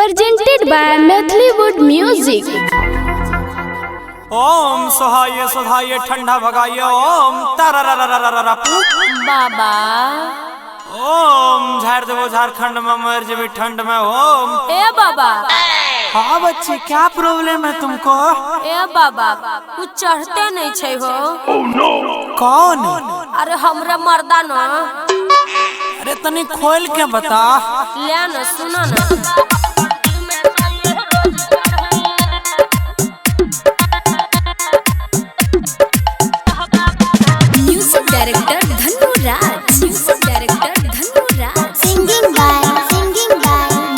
presented by Mathllywood Music। ओम सोहाये सोधाये ठंडा भगाये ओम तारा बाबा ओम झाड़ देवो झारखंड में मर जेबी ठंड में ओम। ए बाबा हाँ बच्चे क्या प्रॉब्लम है तुमको? ए बाबा कुछ चढ़ते नहीं छे हो। कौन? अरे हमरे मर्दा न। अरे तनी खोल के बता। ले न सुनो न। म्यूजिक डायरेक्टर धनु राज। म्यूजिक डायरेक्टर धनु राज। Singing by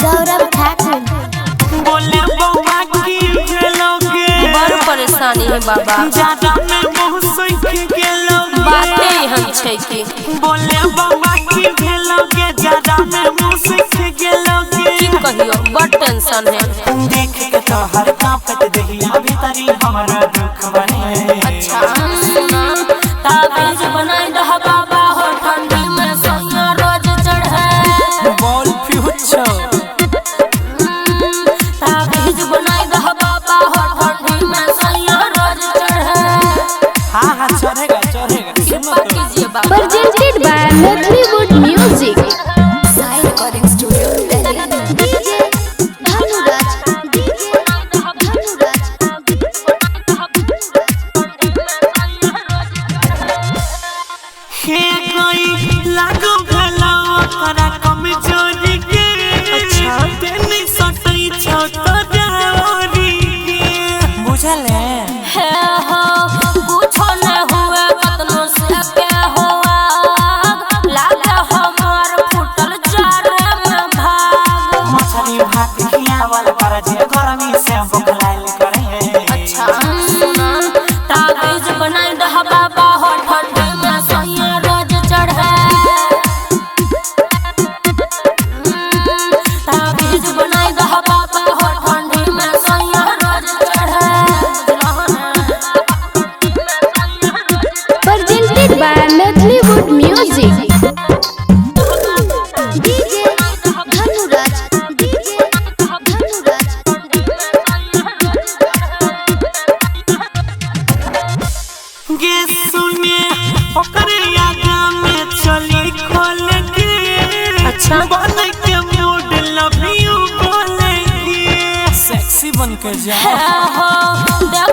गौरव ठाकुर। बोले बउआ की खेलोगे बड़ परेशानी है बाबा। ज्यादा में बहुत सीख के लोगे बातें हम छे की। बोले बउआ की खेलोगे ज्यादा में बहुत सीख के लोगे। की कहियो बड़ टेंशन है। देख के तो हर कांपत दहिया भीतरी हमारा दुख बने। अच्छा सुना ताबीज बनाई दह बाबा हो ठंडी में सोया रोज चढ़े। बॉल फ्यूचर ताबीज बनाई दह बाबा हो ठंडी में सोया रोज चढ़े। हाँ हाँ चढ़ेगा चढ़ेगा। कृपा कीजिए बाबा। Presented by Mathllywood Music। Sai recording studio Delhi. DJ Dhanuraj. हे कोई लागू भला ओकरा कमजोरी के। अच्छा तेनी सटई छोटो जावरी के। बुझल है? हे हो कुछो न हुए कतनो से के हुआ लागे हमार फुटल चारे में भाग। मछली भात खियावल पर जे गरमी से बुखलाइल करे। अच्छा सुना ताबीज बनाई दह बाबा हो ठंडी में सोया रोज चढ़े। ताबीज बनाई दह बाबा हो ठंडी में सोया रोज चढ़े। Presented by Mathllywood Music। DJ Dhanuraj. गे सुने ओकरे आगा में चली खोल के। अच्छा। बन के मूड लव यू बोलेगी। सेक्सी बन के जा। हे हो देख